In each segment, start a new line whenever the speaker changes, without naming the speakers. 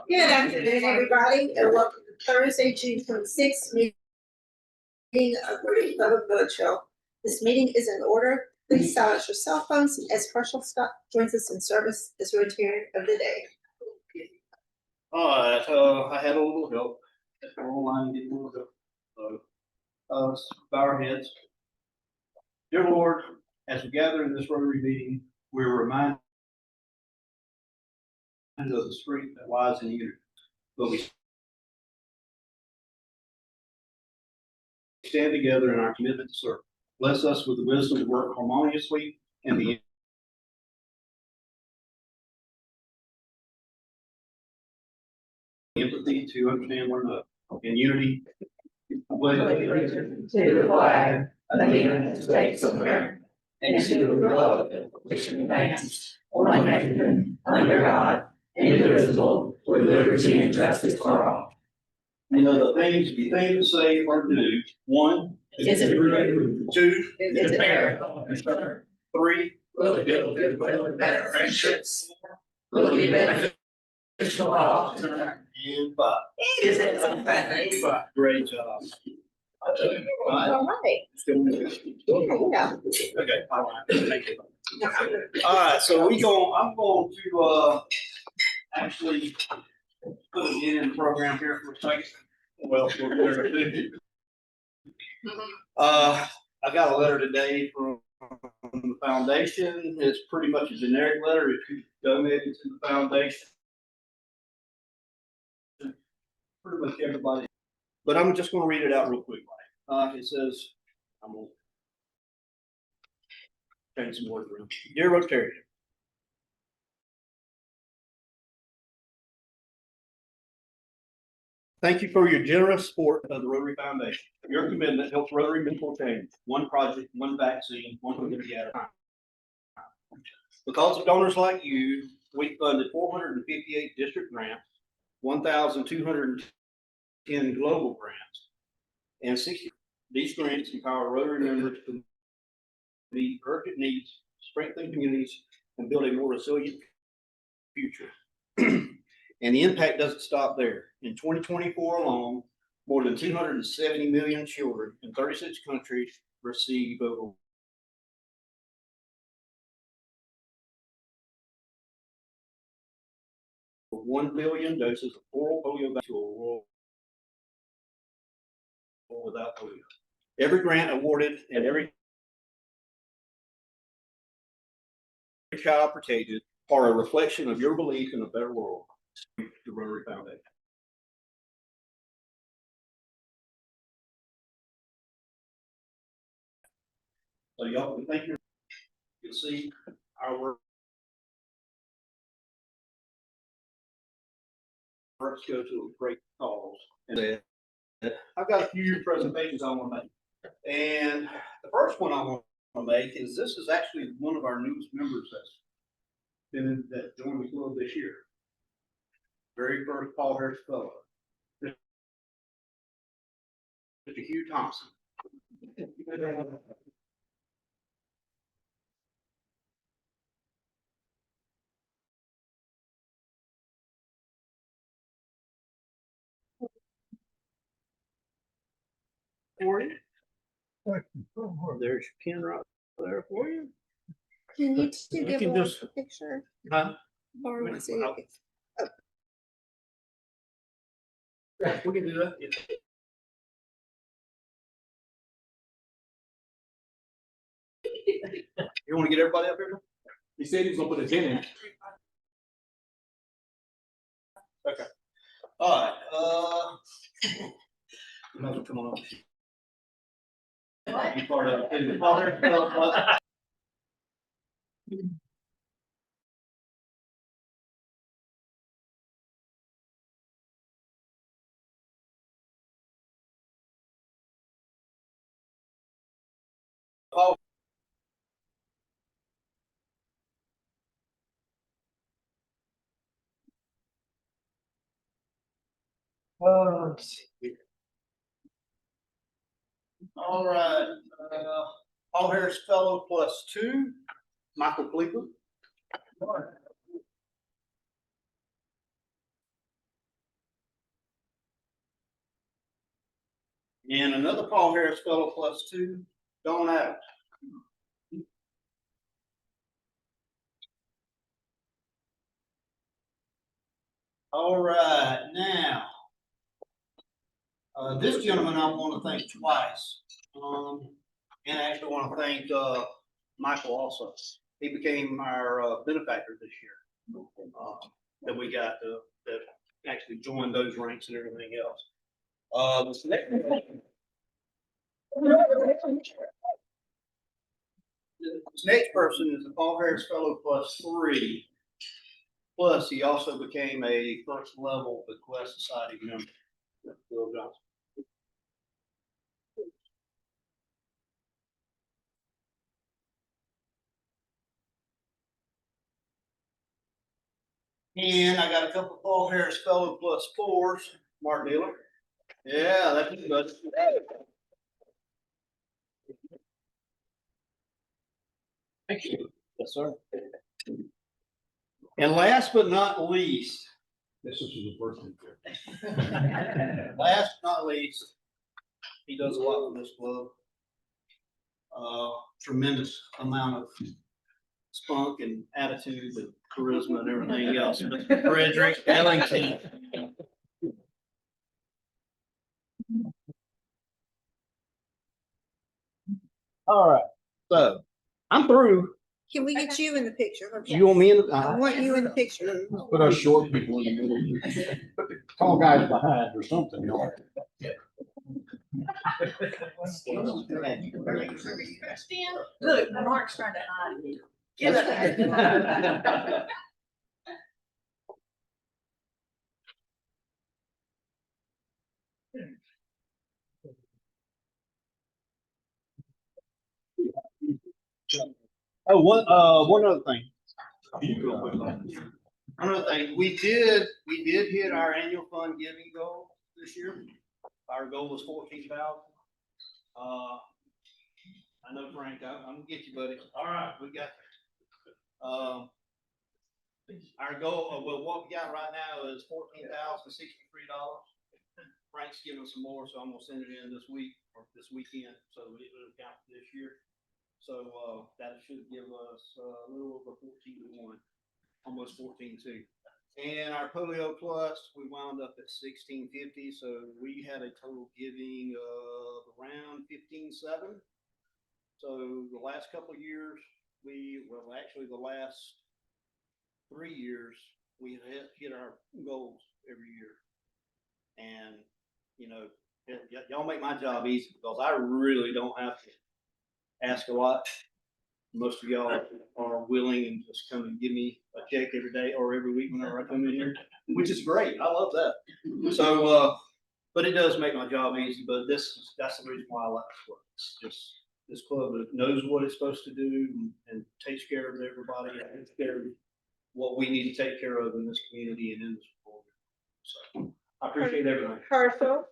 Good afternoon, everybody, and welcome to Thursday, June 26th meeting of the Public Village Show. This meeting is in order. Please silence your cell phones as Herschel Scott joins us in service as Rotarian of the day.
All right, I had a little help. Online, getting a little help. Bow our heads. Dear Lord, as we gather in this Rotary meeting, we're reminded of the strength that lies in unity. But we stand together in our commitment to serve. Bless us with the wisdom to work harmoniously and the empathy to understand one another. In unity,
To the flag of the United States of America and to the republic which remains one nation under God, indivisible, with liberty and justice for all.
you know, the things to say or do. One,
Is it true?
two,
Is it fair?
three,
Will it build better friendships? Will it be beneficial to all?
and five.
Is it something?
Great job.
All right.
Still moving.
Yeah.
Okay, all right, thank you. All right, so I'm going to actually put it in the program here for a second. Well, I got a letter today from the foundation. It's pretty much a generic letter. If you donate to the foundation, pretty much everybody. But I'm just going to read it out real quick. It says, I'm going to change some words around. Dear Rotarian, thank you for your generous support of the Rotary Foundation. Your commitment helps Rotary mental change, one project, one vaccine, one community at a time. Because of donors like you, we funded 458 district grants, 1,210 global grants, and 60. These grants empower Rotary members to meet urgent needs, strengthen communities, and build a more resilient future. And the impact doesn't stop there. In 2024 alone, more than 270 million children in 36 countries receive over 1 billion doses of oral polio vaccine to a world without polio. Every grant awarded and every child protected are a reflection of your belief in a better world. The Rotary Foundation. So y'all can thank you. You'll see our work. Let's go to a great cause. And I've got a few presentations I want to make. And the first one I want to make is this is actually one of our newest members that joined the club this year. Very first Paul Harris fellow. Mr. Hugh Thompson. For you. There's your pin right there for you.
Can you two give
can
a
just-
picture?
Huh?
Or was it?
Yeah, we can do that. Yeah. You want to get everybody up here?
He said he was gonna put a 10 in.
Okay. All right. You might as well come on up. Be part of it. Oh. Let's see here. All right, Paul Harris Fellow +2, Michael Cleveland. And another Paul Harris Fellow +2, Don Adams. All right, now, this gentleman I want to thank twice. And I actually want to thank, Michael also. He became our, benefactor this year. That we got, that actually joined those ranks and everything else. This next person is the Paul Harris Fellow +3. Plus, he also became a first level bequest society member. Bill Johnson. And I got a couple of Paul Harris Fellow +4s, Mark Miller. Yeah, that's good. Thank you. Yes, sir. And last but not least,
This is the first one.
last but not least, he does a lot for this club. Tremendous amount of spunk and attitude and charisma and everything else. Mr. Frederick Ellington. All right, so I'm through.
Can we get you in the picture?
You want me in?
I want you in the picture.
Put us short people in the middle. Put the tall guys behind or something, you know.
Look, Mark's trying to hide. Give it.
Oh, one other thing. Another thing, we did hit our annual fund giving goal this year. Our goal was 14,000. I know Frank, I'm gonna get you, buddy. All right, we got. Our goal, well, what we got right now is $14,063. Frank's giving some more, so I'm gonna send it in this week or this weekend, so it'll count for this year. So, that should give us a little over 14-1, almost 14-2. And our polio plus, we wound up at 1650, so we had a total giving of around 15.7. So the last couple of years, actually the last 3 years, we hit our goals every year. And, you know, y'all make my job easy because I really don't have to ask a lot. Most of y'all are willing and just come and give me a check every day or every week whenever I come in here, which is great. I love that. So, but it does make my job easy, but that's the reason why I like this club. It's just this club that knows what it's supposed to do and takes care of everybody and takes care of what we need to take care of in this community and in this world. So I appreciate everything.
Herschel.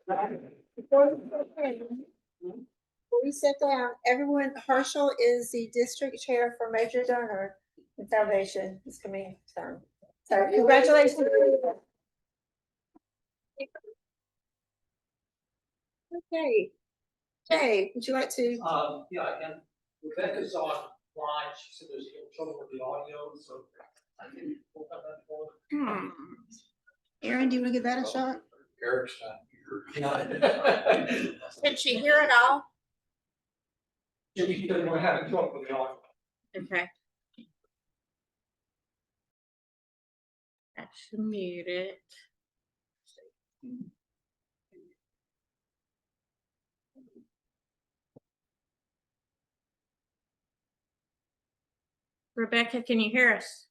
Before we sit down, everyone, Herschel is the district chair for Major Donor Foundation this coming term. So congratulations. Okay. Jay, would you like to?
Yeah, I can. Rebecca's online. She said there's trouble with the audio, so I can pull that forward.
Aaron, do you want to give that a shot?
Eric's not here.
Can she hear it all?
Yeah, we don't want to have trouble with the audio.
Okay. I should mute it. Rebecca, can you hear us?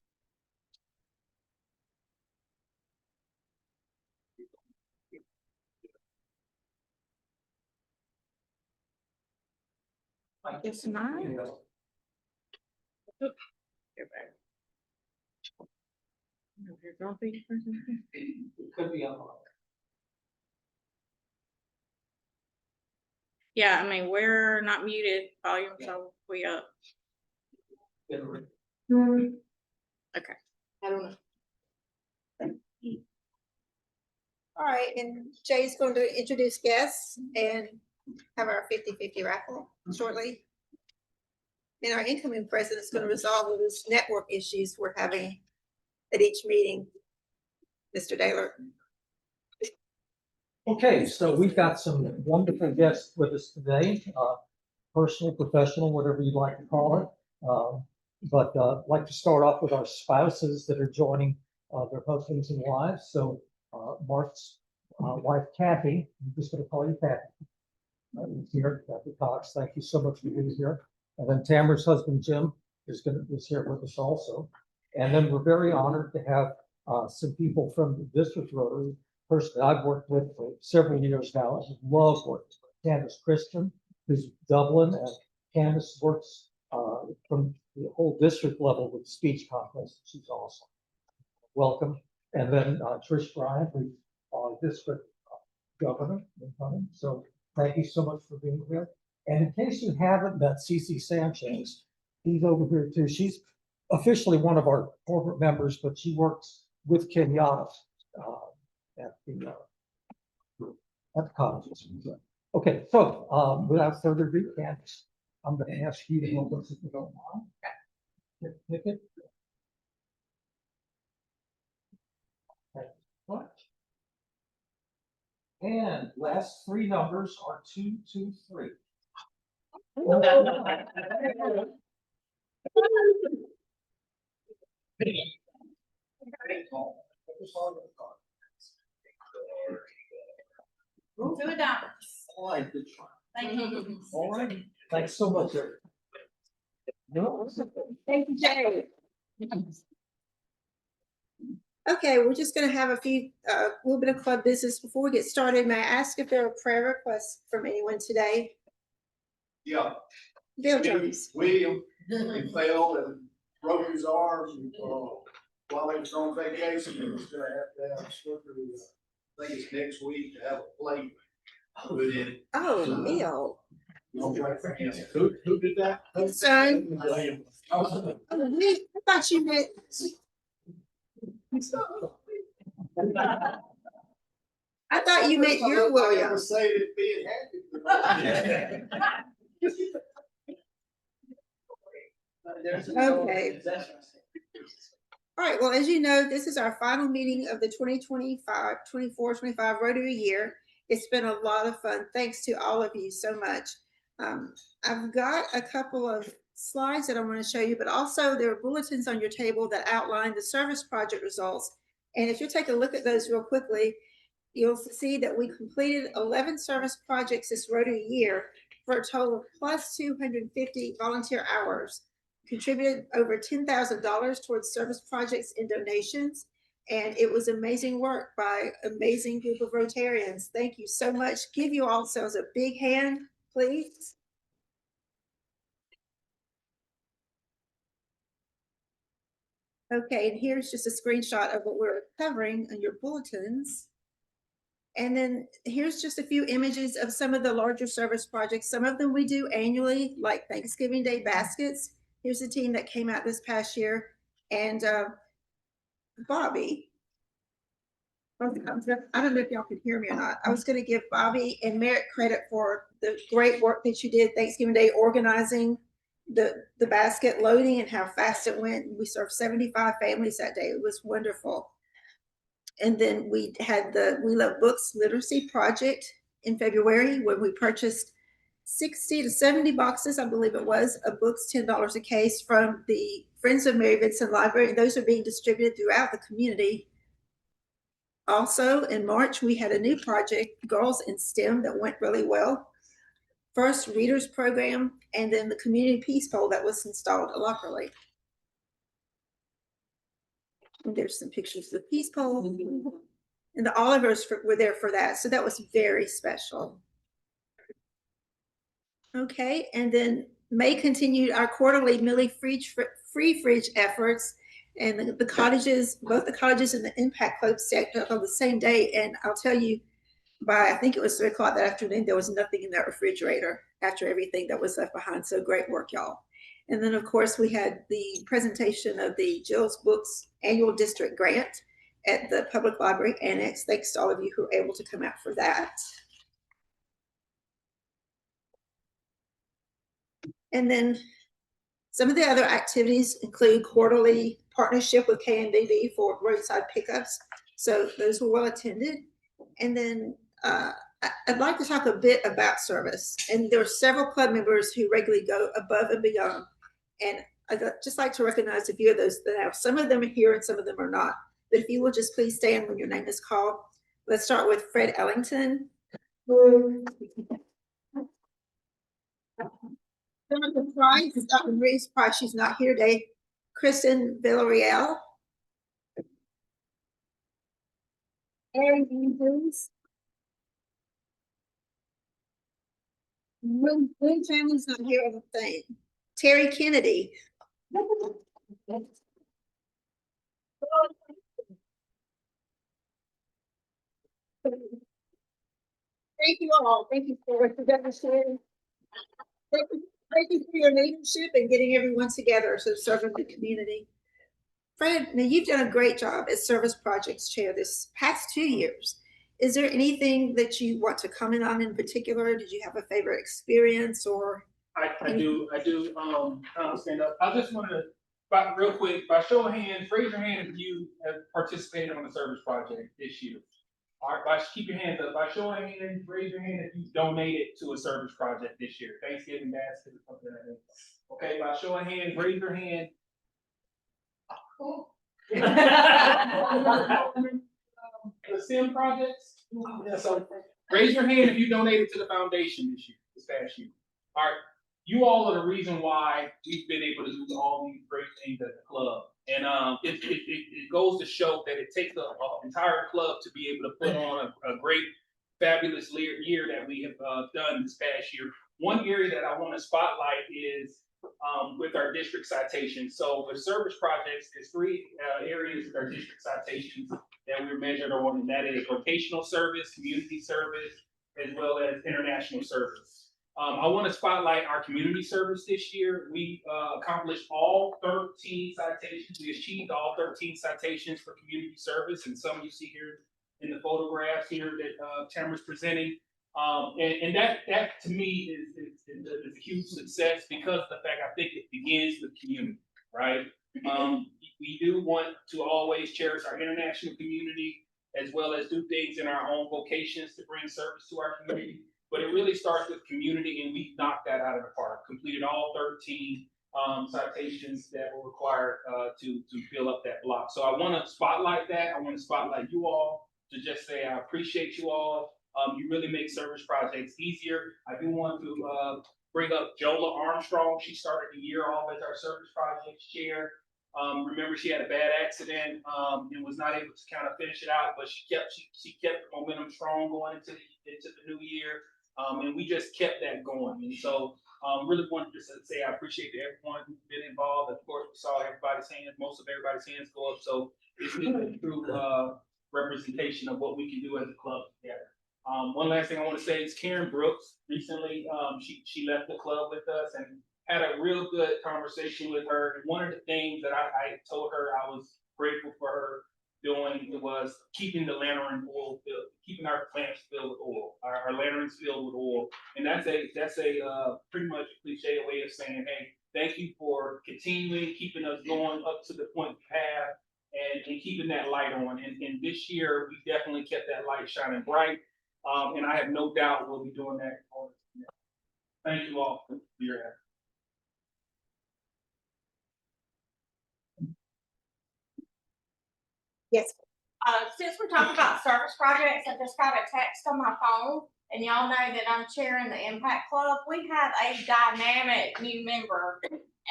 I
guess not.
Yeah.
You're back. You're grumpy or something?
It could be on.
Yeah, I mean, we're not muted, volume's all way up.
I don't know. All right, and Jay's going to introduce guests and have our 50-50 raffle shortly. And our incoming president is going to resolve those network issues we're having at each meeting. Mr. Daylor.
Okay, so we've got some wonderful guests with us today, personal, professional, whatever you'd like to call it. But I'd like to start off with our spouses that are joining their husbands and wives. So Mark's wife Kathy, I'm just going to call you Kathy. Is here, Kathy Cox. Thank you so much for being here. And then Tamara's husband Jim is here with us also. And then we're very honored to have some people from the district Rotary. Person I've worked with for several years now. I love working with Candace Christian, who's Dublin, and Candace works from the whole district level with speech contest. She's awesome. Welcome. And then Trish Bryant, who's our district governor. So thank you so much for being here. And in case you haven't met Cece Sanchez, she's over here too. She's officially one of our corporate members, but she works with Kenyatta at the conference. Okay, so without further ado, Candace, I'm going to ask you to help us if you don't mind. Pick it. Okay. What? And last three numbers are 223.
Move to the down.
All right, good try.
Thank you.
All right, thanks so much, Eric.
Thank you, Jay. Okay, we're just going to have a little bit of club business before we get started. May I ask if there are prayer requests from anyone today?
Yeah.
Bill Jones.
William, he fell and broke his arm while he was on vacation. He's gonna have to have surgery. I think it's next week to have a plate put in.
Oh, Bill.
Who did that?
His son.
William.
Oh, I thought you meant. I thought you meant your William.
Say it being happy.
Okay. All right, well, as you know, this is our final meeting of the 2024-25 Rotary year. It's been a lot of fun. Thanks to all of you so much. I've got a couple of slides that I want to show you, but also there are bulletins on your table that outline the service project results. And if you take a look at those real quickly, you'll see that we completed 11 service projects this Rotary year for a total of plus 250 volunteer hours, contributed over $10,000 towards service projects and donations. And it was amazing work by an amazing group of Rotarians. Thank you so much. Give you all yourselves a big hand, please. Okay, and here's just a screenshot of what we're covering in your bulletins. And then here's just a few images of some of the larger service projects. Some of them we do annually, like Thanksgiving Day baskets. Here's a team that came out this past year. And Bobby, I don't know if y'all could hear me or not. I was going to give Bobby and Merritt credit for the great work that you did Thanksgiving Day organizing the basket loading and how fast it went. We served 75 families that day. It was wonderful. And then we had the We Love Books Literacy Project in February, when we purchased 60 to 70 boxes, I believe it was, of books, $10 a case, from the Friends of Mary Vincent Library. Those are being distributed throughout the community. Also in March, we had a new project, Girls in STEM, that went really well. First Readers Program, and then the Community Peace Pole that was installed at Lockerley. And there's some pictures of the Peace Pole. And the Olivers were there for that. So that was very special. Okay, and then May continued our quarterly Millie free fridge efforts. And the cottages, both the cottages and the Impact Club set up on the same day. And I'll tell you, by, I think it was 3 o'clock that afternoon, there was nothing in that refrigerator after everything that was left behind. So great work, y'all. And then, of course, we had the presentation of the Jill's Books Annual District Grant at the Public Library Annex. Thanks to all of you who were able to come out for that. And then some of the other activities include quarterly partnership with KNDB for roadside pickups. So those were well attended. And then I'd like to talk a bit about service. And there are several club members who regularly go above and beyond. And I'd just like to recognize a few of those that have. Some of them are here and some of them are not. But if you will just please stand when your name is called. Let's start with Fred Ellington. Jonathan Price, Dr. Maurice Price, she's not here today. Kristen Villarreal. Aaron Andrews. Lynn family's not here, I don't think. Terry Kennedy. Thank you all. Thank you for sharing. Thank you for your leadership and getting everyone together to serve the community. Fred, now you've done a great job as Service Projects Chair this past 2 years. Is there anything that you want to comment on in particular? Did you have a favorite experience or?
I do, stand up. I just want to, real quick, by show of hands, raise your hand if you have participated on a service project this year. All right, keep your hands up. By show of hands, raise your hand if you donated to a service project this year. Thanksgiving basket or something like that. Okay, by show of hands, raise your hand. The STEM projects? Yeah, so raise your hand if you donated to the foundation this past year. All right, you all are the reason why we've been able to do all these great things at the club. And it goes to show that it takes the entire club to be able to put on a great, fabulous year that we have done this past year. One area that I want to spotlight is with our district citations. So with service projects, there's 3 areas with our district citations that we're measured on, and that is vocational service, community service, as well as international service. I want to spotlight our community service this year. We accomplished all 13 citations. We achieved all 13 citations for community service, and some you see here in the photographs here that Tamara's presenting. And that to me is a huge success because of the fact I think it begins with community, right? We do want to always cherish our international community as well as do things in our own vocations to bring service to our community. But it really starts with community, and we knocked that out of the park. Completed all 13 citations that were required to fill up that block. So I want to spotlight that. I want to spotlight you all to just say I appreciate you all. You really make service projects easier. I do want to bring up Jola Armstrong. She started the year off as our service projects chair. Remember, she had a bad accident and was not able to kind of finish it out, but she kept the momentum strong going into the new year. And we just kept that going. And so really wanted to say I appreciate everyone who's been involved. Of course, we saw everybody's hands, most of everybody's hands go up. So it's really true representation of what we can do as a club together. One last thing I want to say is Karen Brooks recently, she left the club with us and had a real good conversation with her. And one of the things that I told her I was grateful for her doing was keeping the lantern oil filled, keeping our lamps filled with oil, our lanterns filled with oil. And that's a pretty much cliche way of saying, hey, thank you for continuing, keeping us going up to the point we have and keeping that light on. And this year, we definitely kept that light shining bright. And I have no doubt we'll be doing that. Thank you all for your effort.
Yes.
Since we're talking about service projects, I just got a text on my phone, and y'all know that I'm chairing the Impact Club. We have a dynamic new member,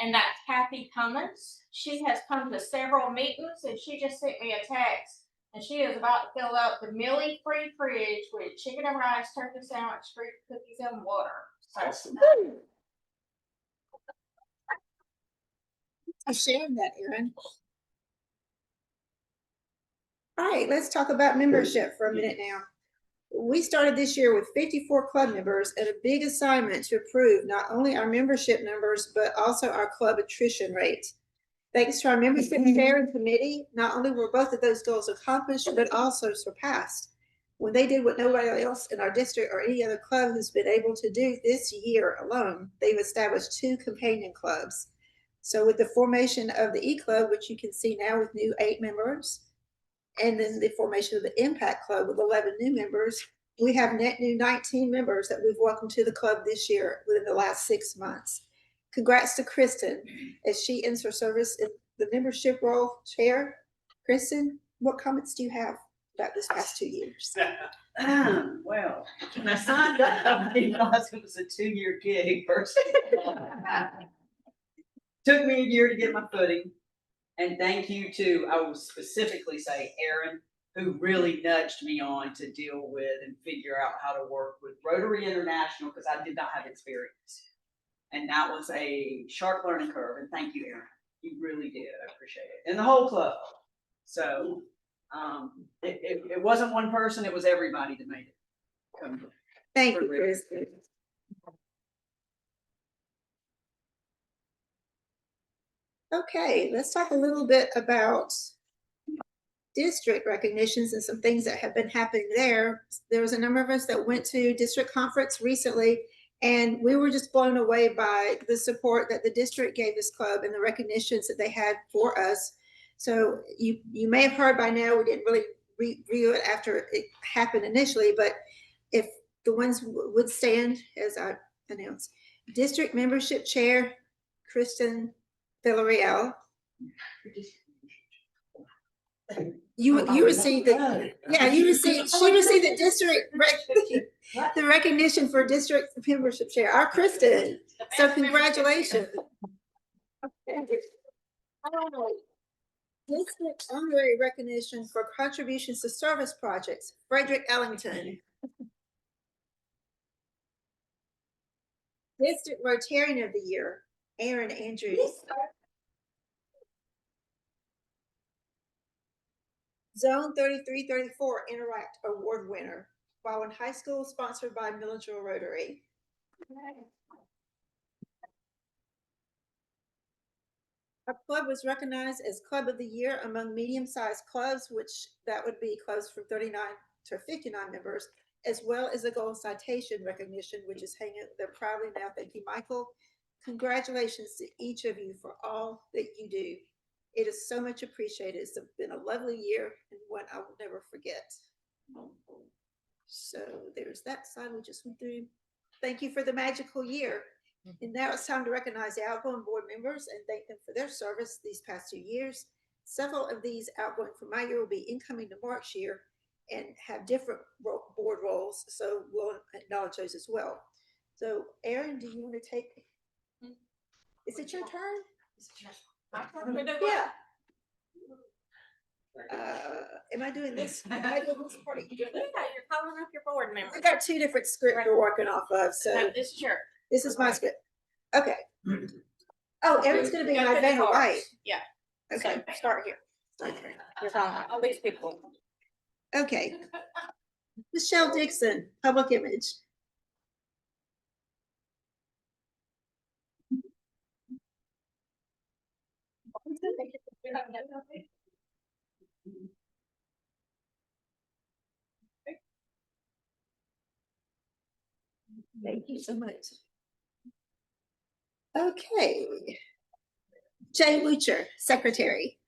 and that's Kathy Cummins. She has come to several meetings, and she just sent me a text, and she is about to fill up the Millie free fridge with chicken and rice, turkey sandwich, fruit cookies, and water. So,
I'm sharing that, Erin. All right, let's talk about membership for a minute now. We started this year with 54 club members and a big assignment to improve not only our membership numbers, but also our club attrition rate. Thanks to our membership chair and committee, not only were both of those goals accomplished, but also surpassed. When they did what nobody else in our district or any other club has been able to do this year alone, they've established 2 companion clubs. So with the formation of the E-Club, which you can see now with new 8 members, and then the formation of the Impact Club with 11 new members, we have net new 19 members that we've welcomed to the club this year within the last 6 months. Congrats to Kristen as she ends her service in the membership role chair. Kristen, what comments do you have about this past 2 years?
Well, when I signed up, I didn't realize it was a 2-year gig first. Took me a year to get my footing. And thank you to, I will specifically say Aaron, who really nudged me on to deal with and figure out how to work with Rotary International, because I did not have experience. And that was a sharp learning curve. And thank you, Aaron. You really did. I appreciate it. And the whole club. So it wasn't one person, it was everybody that made it come.
Thank you, Kristen. Okay, let's talk a little bit about district recognitions and some things that have been happening there. There was a number of us that went to district conference recently, and we were just blown away by the support that the district gave this club and the recognitions that they had for us. So you may have heard by now, we didn't really review it after it happened initially, but if the ones would stand as I announced. District membership chair, Kristen Villarreal. You received the, yeah, she received the district the recognition for district membership chair, our Kristen. So congratulations. District honorary recognition for contributions to service projects, Frederick Ellington. District Rotarian of the Year, Aaron Andrews. Zone 3334 Interact Award winner, while in high school, sponsored by Milledgeville Rotary. Our club was recognized as Club of the Year among medium-sized clubs, which that would be clubs from 39 to 59 members, as well as a gold citation recognition, which is hanging there proudly now. Thank you, Michael. Congratulations to each of you for all that you do. It is so much appreciated. It's been a lovely year and one I will never forget. So there's that side we just went through. Thank you for the magical year. And now it's time to recognize the outgoing board members and thank them for their service these past 2 years. Several of these outgoing from my year will be incoming to Mark's year and have different board roles. So we'll acknowledge those as well. So Aaron, do you want to take, is it your turn? Yeah. Am I doing this? Am I doing this part?
You're calling up your board members.
I got 2 different scripts we're working off of. So
No, this is your.
this is my script. Okay. Oh, Aaron's going to be my banner, right?
Yeah.
Okay.
So start here. You're calling all these people.
Okay. Michelle Dixon, Public Image. Thank you so much. Okay. Jay Lucher, Secretary.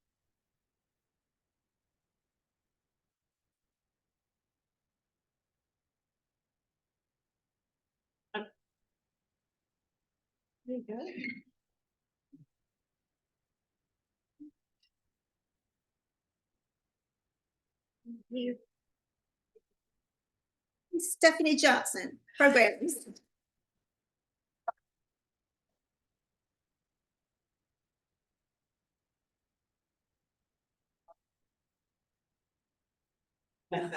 There you go. You. Stephanie Johnson, Programs. And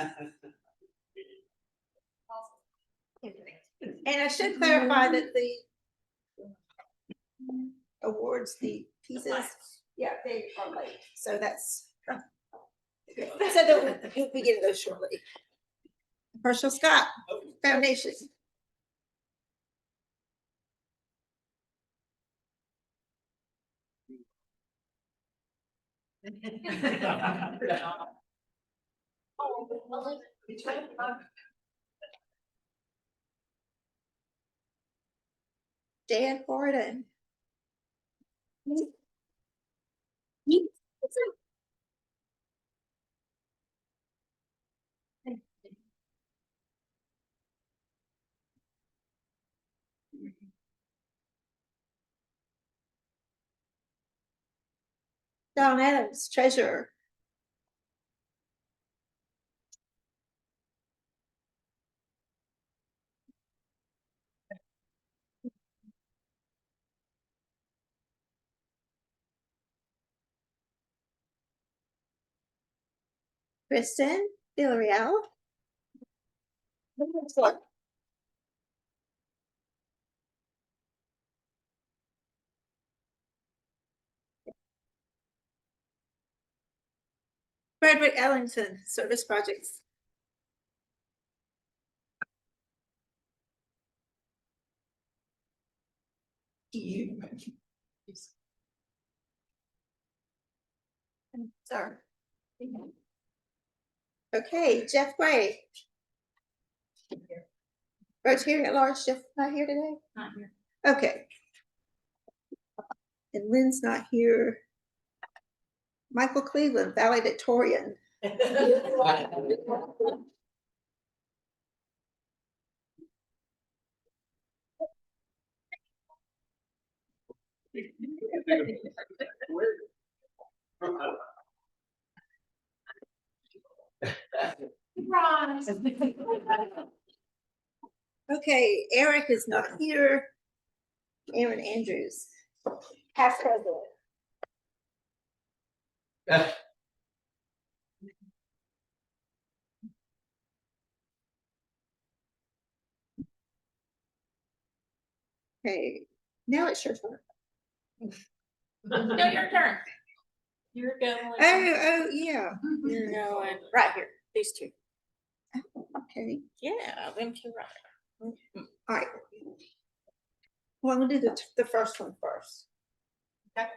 I should clarify that the awards, the pieces, yeah, they are late. So that's, so that we'll be getting those shortly. Herschel Scott Foundation. Dan Gordon. Don Adams, treasurer. Kristen Villarreal. Frederick Ellington, service projects. Sorry. Okay, Jeff Gray. Rotarian at large, Jeff not here today?
Not here.
Okay. And Lynn's not here. Michael Cleveland, valedictorian. Okay, Eric is not here. Aaron Andrews, past president. Okay, now it's your turn.
No, your turn. You're going.
Oh, yeah.
You're going right here, these two.
Okay,
Yeah, them two right.
all right. Well, I'm gonna do the first one first.
Okay.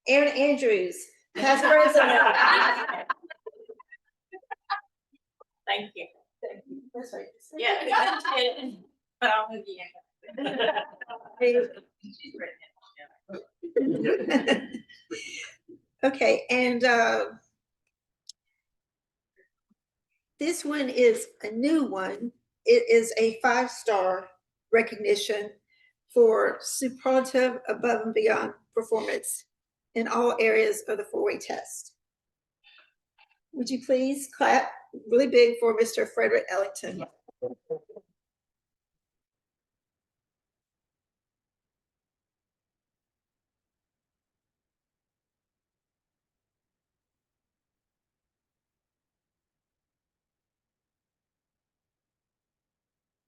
Aaron Andrews, past president.
Thank you.
That's right.
Yeah, that's it. But I'll move you in.
Okay, and this one is a new one. It is a 5-star recognition for superlative above and beyond performance in all areas of the 4-way test. Would you please clap really big for Mr. Frederick Ellington?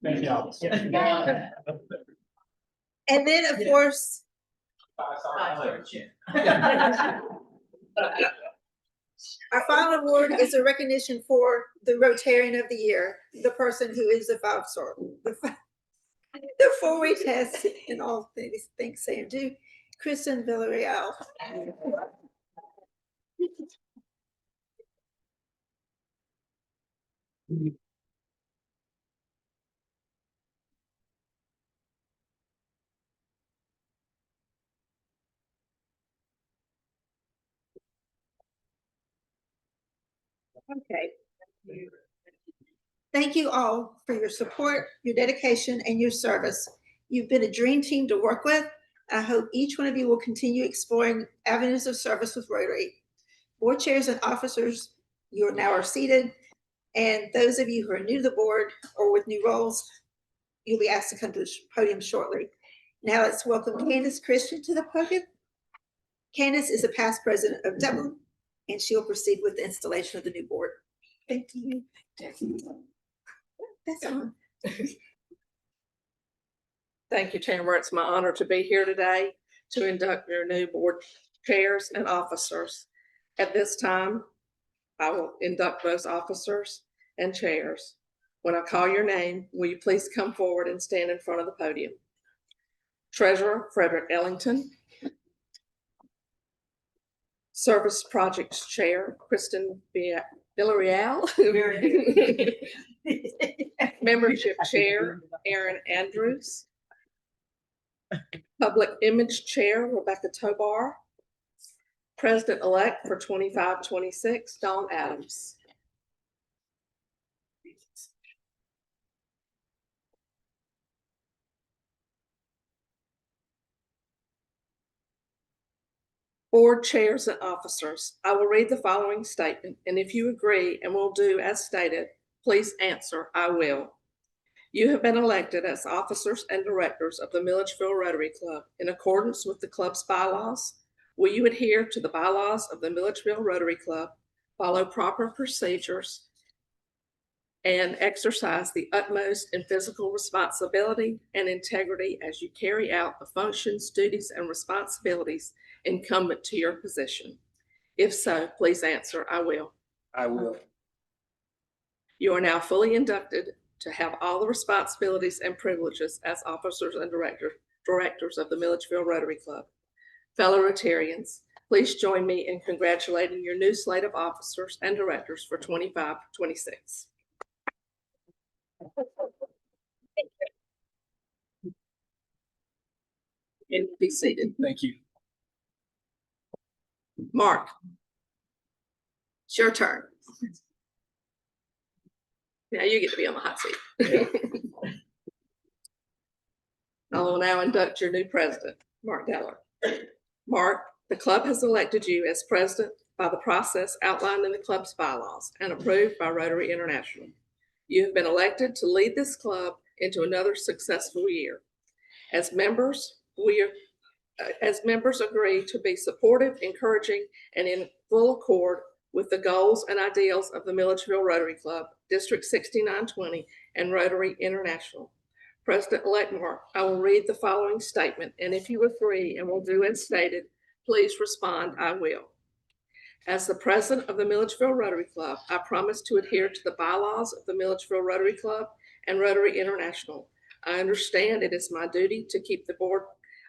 Thank y'all.
And then, of course, our final award is a recognition for the Rotarian of the Year, the person who is a 5-star. The 4-way test in all things say and do. Kristen Villarreal. Okay. Thank you all for your support, your dedication, and your service. You've been a dream team to work with. I hope each one of you will continue exploring avenues of service with Rotary. Board chairs and officers, you are now seated. And those of you who are new to the board or with new roles, you'll be asked to come to the podium shortly. Now let's welcome Candace Christian to the podium. Candace is a past president of Dublin, and she'll proceed with the installation of the new board. Thank you. That's on.
Thank you, Tamara. It's my honor to be here today to induct your new board chairs and officers. At this time, I will induct those officers and chairs. When I call your name, will you please come forward and stand in front of the podium? Treasurer Frederick Ellington. Service Projects Chair Kristen Villarreal. Membership Chair Aaron Andrews. Public Image Chair Rebecca Tobar. President-elect for 25-26 Dawn Adams. Board chairs and officers, I will read the following statement, and if you agree and will do as stated, please answer, I will. You have been elected as officers and directors of the Milledgeville Rotary Club in accordance with the club's bylaws. Will you adhere to the bylaws of the Milledgeville Rotary Club, follow proper procedures, and exercise the utmost in physical responsibility and integrity as you carry out the functions, duties, and responsibilities incumbent to your position? If so, please answer, I will.
I will.
You are now fully inducted to have all the responsibilities and privileges as officers and directors of the Milledgeville Rotary Club. Fellow Rotarians, please join me in congratulating your new slate of officers and directors for 25-26. And be seated.
Thank you.
Mark, it's your turn. Now you get to be on the hot seat. I will now induct your new president, Mark Deller. Mark, the club has elected you as president by the process outlined in the club's bylaws and approved by Rotary International. You have been elected to lead this club into another successful year. As members agree to be supportive, encouraging, and in full accord with the goals and ideals of the Milledgeville Rotary Club, District 6920, and Rotary International. President-elect Mark, I will read the following statement, and if you agree and will do as stated, please respond, I will. As the president of the Milledgeville Rotary Club, I promise to adhere to the bylaws of the Milledgeville Rotary Club and Rotary International. I understand it is my duty to keep the board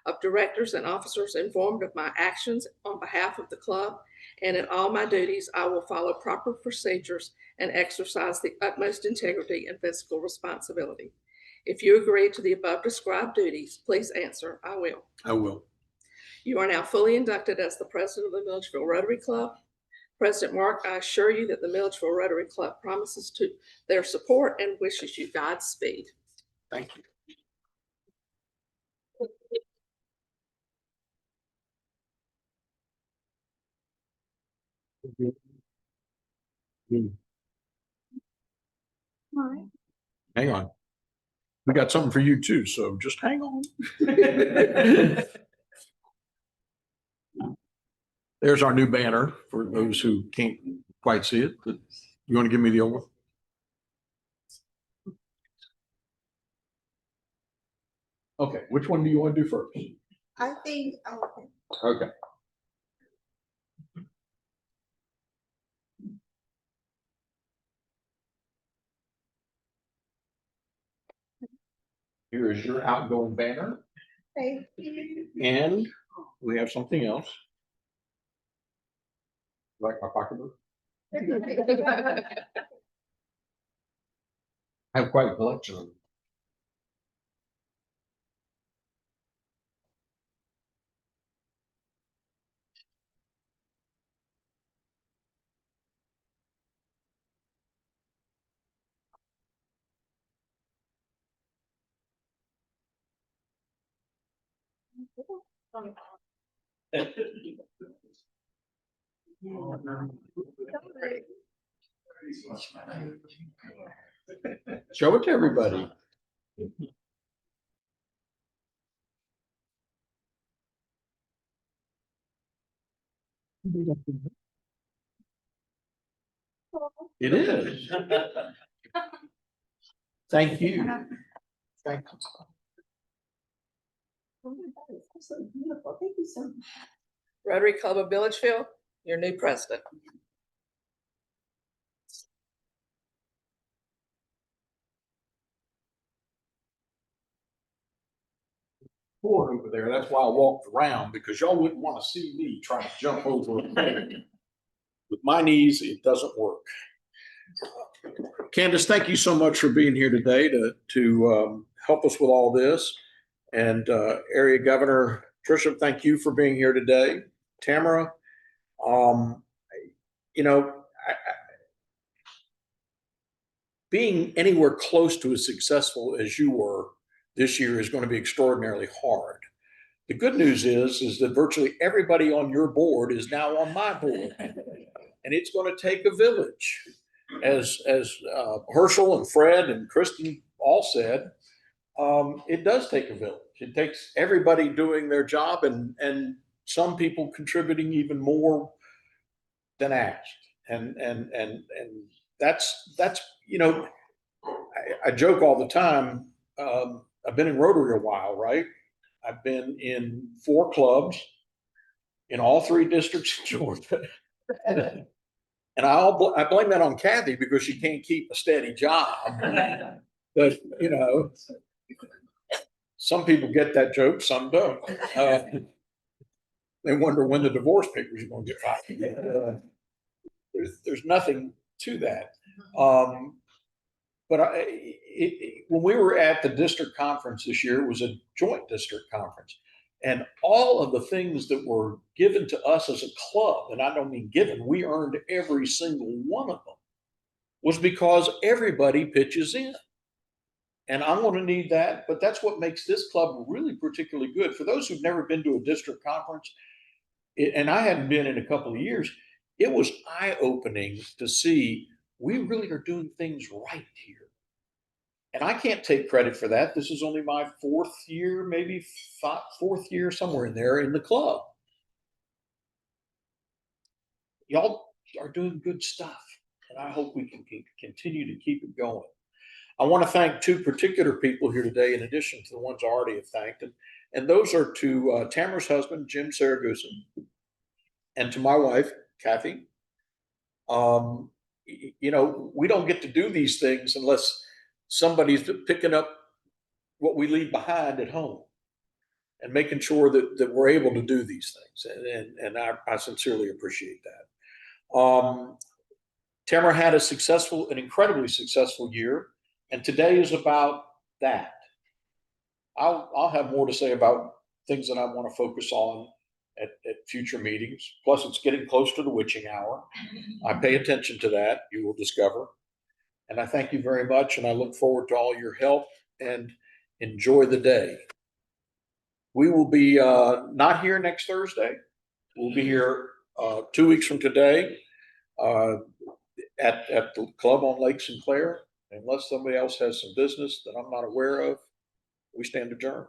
of directors and officers informed of my actions on behalf of the club, and in all my duties, I will follow proper procedures and exercise the utmost integrity and physical responsibility. If you agree to the above described duties, please answer, I will.
I will.
You are now fully inducted as the president of the Milledgeville Rotary Club. President Mark, I assure you that the Milledgeville Rotary Club promises to their support and wishes you Godspeed.
Thank you.
Hang on. We got something for you too, so just hang on. There's our new banner for those who can't quite see it. But you want to give me the old one? Okay, which one do you want to do first?
I think,
Okay. Here is your outgoing banner,
thank you.
and we have something else. Like my pocketbook? I have quite a collection of them. Show it to everybody. It is. Thank you. Thank you.
So beautiful. Thank you so much.
Rotary Club of Milledgeville, your new president.
cord over there. That's why I walked around, because y'all wouldn't want to see me trying to jump over a cord. With my knees, it doesn't work. Candace, thank you so much for being here today to help us with all this. And Area Governor Tricia, thank you for being here today. Tamara, you know, being anywhere close to as successful as you were this year is going to be extraordinarily hard. The good news is that virtually everybody on your board is now on my board, and it's going to take a village. As Herschel and Fred and Kristen all said, it does take a village. It takes everybody doing their job, and some people contributing even more than asked. And that's you know, I joke all the time. I've been in Rotary a while, right? I've been in 4 clubs in all 3 districts in Georgia. And I blame that on Kathy because she can't keep a steady job. But, you know, some people get that joke, some don't. They wonder when the divorce papers are going to get filed. There's nothing to that. But when we were at the district conference this year, it was a joint district conference. And all of the things that were given to us as a club, and I don't mean given, we earned every single one of them, was because everybody pitches in. And I'm going to need that, but that's what makes this club really particularly good. For those who've never been to a district conference, and I hadn't been in a couple of years, it was eye-opening to see we really are doing things right here. And I can't take credit for that. This is only my 4th year, maybe 4th year, somewhere in there in the club. Y'all are doing good stuff, and I hope we can continue to keep it going. I want to thank 2 particular people here today, in addition to the ones I already have thanked. And those are to Tamara's husband, Jim Saragusa, and to my wife, Kathy. You know, we don't get to do these things unless somebody's picking up what we leave behind at home and making sure that we're able to do these things. And I sincerely appreciate that. Tamara had an incredibly successful year, and today is about that. I'll have more to say about things that I want to focus on at future meetings. Plus, it's getting close to the witching hour. I pay attention to that, you will discover. And I thank you very much, and I look forward to all your help, and enjoy the day. We will be not here next Thursday. We'll be here 2 weeks from today at the club on Lake Sinclair. Unless somebody else has some business that I'm not aware of, we stand adjourned.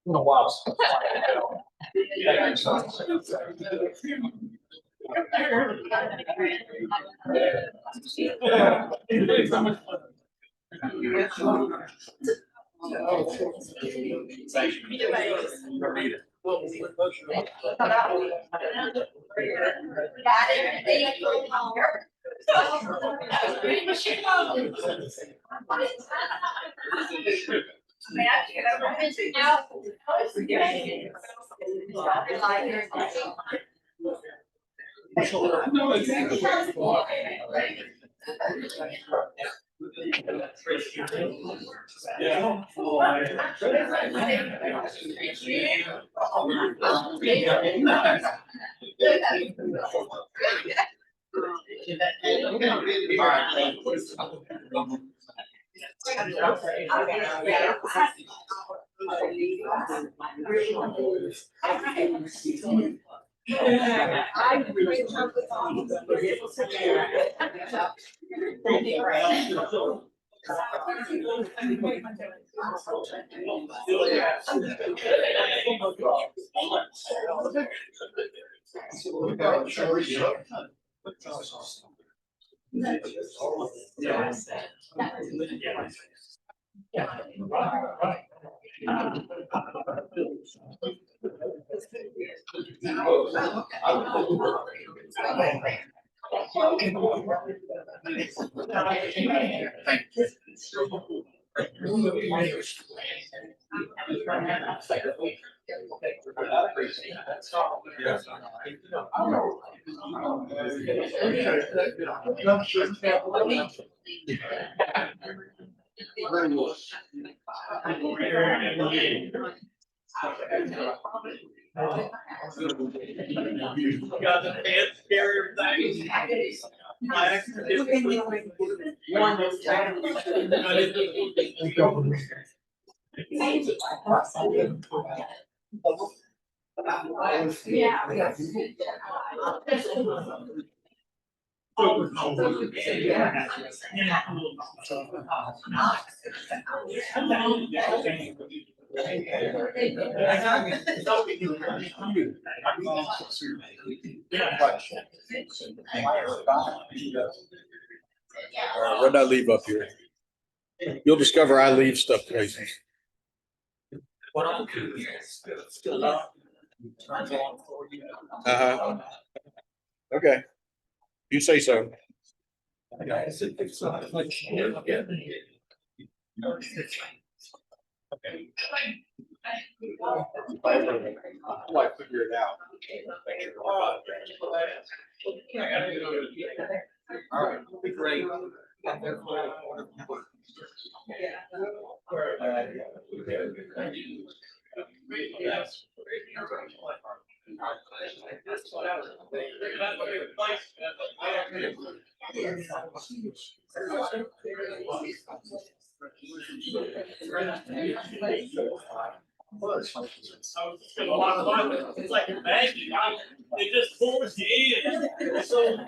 Been a while.
What did I leave up here? You'll discover I leave stuff places. Uh-huh. Okay. You say so.
Like figure it out. All right, it'll be great.
It's like magic. It just pulls you in. So.